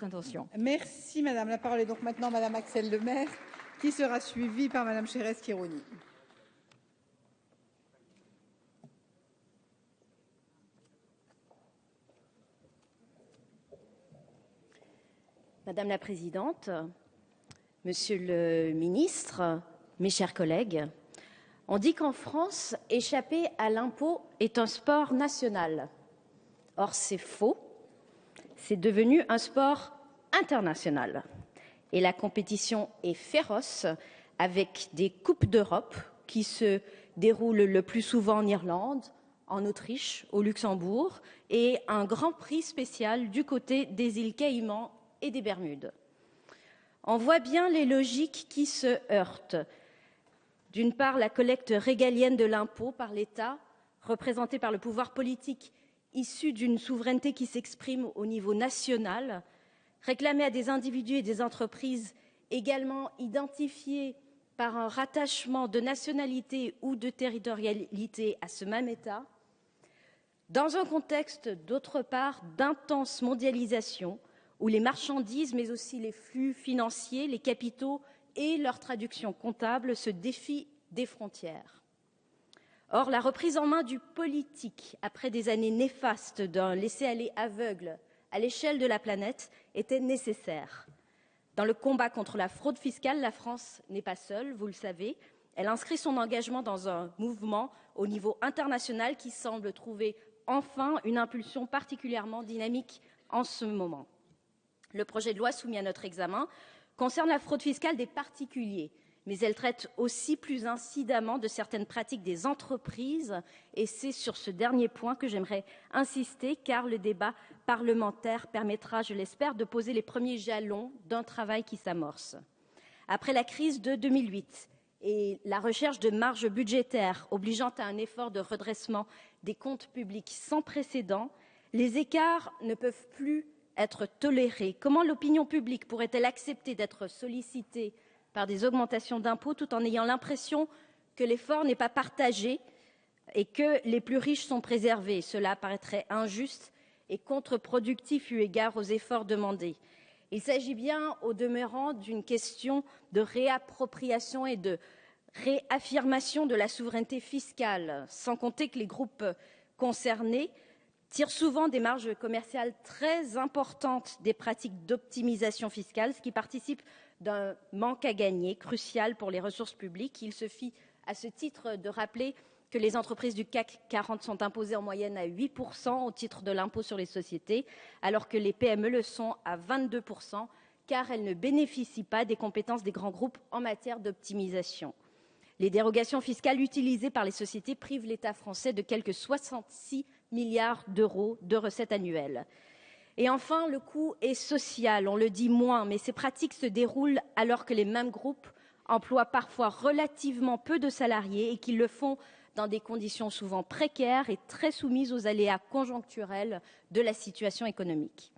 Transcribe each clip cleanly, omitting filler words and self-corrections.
Intention. Merci Madame. La parole est donc maintenant Madame Axelle Lemaire, qui sera suivie par Madame Chérès-Khironi. Madame la Présidente, Monsieur le Ministre, mes chers collègues, on dit qu'en France, échapper à l'impôt est un sport national. Or, c'est faux. C'est devenu un sport international. Et la compétition est féroce avec des Coupes d'Europe qui se déroulent le plus souvent en Irlande, en Autriche, au Luxembourg et un grand prix spécial du côté des îles Caïmans et des Bermudes. On voit bien les logiques qui se heurtent. D'une part, la collecte régalienne de l'impôt par l'État, représentée par le pouvoir politique issu d'une souveraineté qui s'exprime au niveau national, réclamée à des individus et des entreprises également identifiés par un rattachement de nationalité ou de territorialité à ce même État, dans un contexte, d'autre part, d'intense mondialisation, où les marchandises, mais aussi les flux financiers, les capitaux et leur traduction comptable se défient des frontières. Or, la reprise en main du politique, après des années néfastes d'un laisser-aller aveugle à l'échelle de la planète, était nécessaire. Dans le combat contre la fraude fiscale, la France n'est pas seule, vous le savez. Elle inscrit son engagement dans un mouvement au niveau international qui semble trouver enfin une impulsion particulièrement dynamique en ce moment. Le projet de loi soumis à notre examen concerne la fraude fiscale des particuliers, mais elle traite aussi plus incidemment de certaines pratiques des entreprises, et c'est sur ce dernier point que j'aimerais insister, car le débat parlementaire permettra, je l'espère, de poser les premiers jalons d'un travail qui s'amorce. Après la crise de 2008 et la recherche de marges budgétaires obligeant à un effort de redressement des comptes publics sans précédent, les écarts ne peuvent plus être tolérés. Comment l'opinion publique pourrait-elle accepter d'être sollicitée par des augmentations d'impôts tout en ayant l'impression que l'effort n'est pas partagé et que les plus riches sont préservés? Cela paraîtrait injuste et contre-productif eu égard aux efforts demandés. Il s'agit bien, au demeurant, d'une question de réappropriation et de réaffirmation de la souveraineté fiscale, sans compter que les groupes concernés tirent souvent des marges commerciales très importantes des pratiques d'optimisation fiscale, ce qui participe d'un manque à gagner crucial pour les ressources publiques. Il suffit à ce titre de rappeler que les entreprises du CAC 40 sont imposées en moyenne à 8% au titre de l'impôt sur les sociétés, alors que les PME le sont à 22%, car elles ne bénéficient pas des compétences des grands groupes en matière d'optimisation. Les dérogations fiscales utilisées par les sociétés privent l'État français de quelques 66 milliards d'euros de recettes annuelles. Et enfin, le coût est social, on le dit moins, mais ces pratiques se déroulent alors que les mêmes groupes emploient parfois relativement peu de salariés et qu'ils le font dans des conditions souvent précaires et très soumises aux aléas conjoncturels de la situation économique.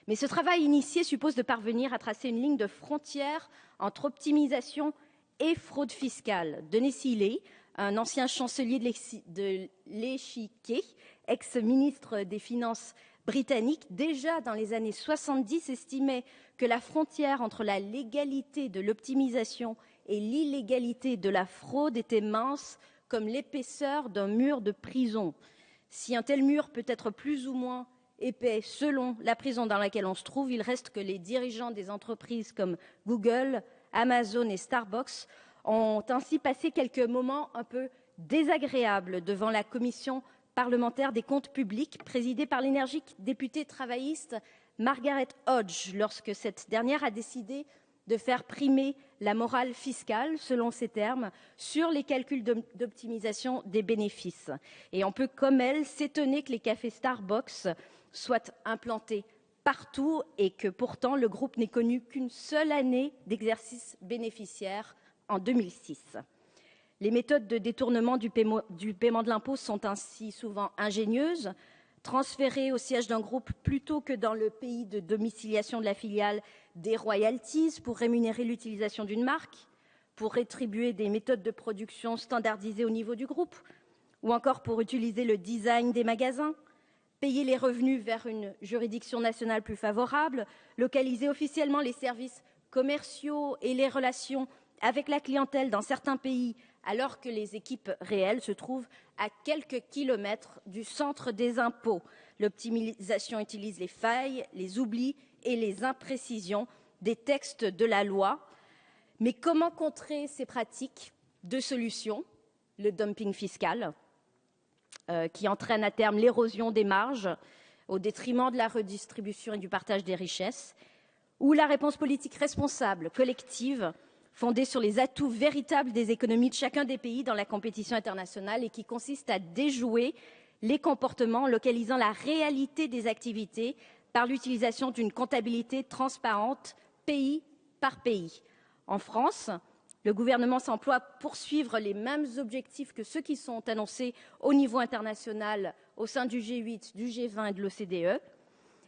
Mais ce travail initié suppose de parvenir à tracer une ligne de frontière entre optimisation et fraude fiscale. Denis Healey, un ancien chancelier de l'Échiquier, ex-ministre des Finances britannique, déjà dans les années 70, estimait que la frontière entre la légalité de l'optimisation et l'illégalité de la fraude était mince comme l'épaisseur d'un mur de prison. Si un tel mur peut être plus ou moins épais selon la prison dans laquelle on se trouve, il reste que les dirigeants des entreprises comme Google, Amazon et Starbucks ont ainsi passé quelques moments un peu désagréables devant la commission parlementaire des comptes publics, présidée par l'énergique députée travailliste Margaret Hodge, lorsque cette dernière a décidé de faire primer la morale fiscale, selon ses termes, sur les calculs d'optimisation des bénéfices. Et on peut, comme elle, s'étonner que les cafés Starbucks soient implantés partout et que pourtant le groupe n'ait connu qu'une seule année d'exercice bénéficiaire en 2006. Les méthodes de détournement du paiement de l'impôt sont ainsi souvent ingénieuses. Transférer au siège d'un groupe plutôt que dans le pays de domiciliation de la filiale des royalties pour rémunérer l'utilisation d'une marque, pour rétribuer des méthodes de production standardisées au niveau du groupe, ou encore pour utiliser le design des magasins, payer les revenus vers une juridiction nationale plus favorable, localiser officiellement les services commerciaux et les relations avec la clientèle dans certains pays, alors que les équipes réelles se trouvent à quelques kilomètres du centre des impôts. L'optimisation utilise les failles, les oublis et les imprécisions des textes de la loi. Mais comment contrer ces pratiques? Deux solutions: le dumping fiscal, qui entraîne à terme l'érosion des marges au détriment de la redistribution et du partage des richesses, ou la réponse politique responsable, collective, fondée sur les atouts véritables des économies de chacun des pays dans la compétition internationale et qui consiste à déjouer les comportements en localisant la réalité des activités par l'utilisation d'une comptabilité transparente pays par pays. En France, le gouvernement s'emploie à poursuivre les mêmes objectifs que ceux qui sont annoncés au niveau international au sein du G8, du G20 et de l'OCDE.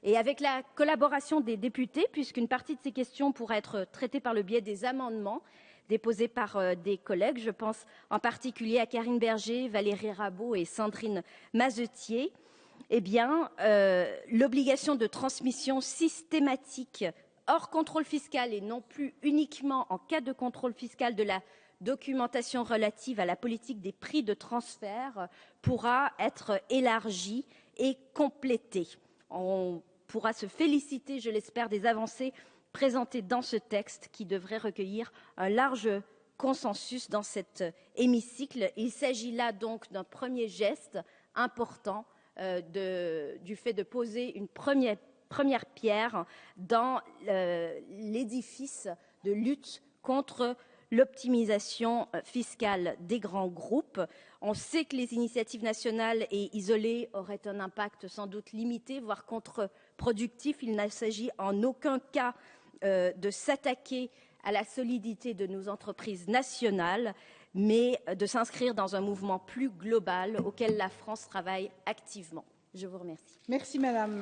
Et avec la collaboration des députés, puisqu'une partie de ces questions pourra être traitée par le biais des amendements déposés par des collègues, je pense en particulier à Karine Berger, Valérie Rabault et Sandrine Mazetier, l'obligation de transmission systématique hors contrôle fiscal et non plus uniquement en cas de contrôle fiscal de la documentation relative à la politique des prix de transfert pourra être élargie et complétée. On pourra se féliciter, je l'espère, des avancées présentées dans ce texte qui devrait recueillir un large consensus dans cet hémicycle. Il s'agit là donc d'un premier geste important du fait de poser une première pierre dans l'édifice de lutte contre l'optimisation fiscale des grands groupes. On sait que les initiatives nationales et isolées auraient un impact sans doute limité, voire contre-productif. Il ne s'agit en aucun cas de s'attaquer à la solidité de nos entreprises nationales, mais de s'inscrire dans un mouvement plus global auquel la France travaille activement. Je vous remercie. Merci, Madame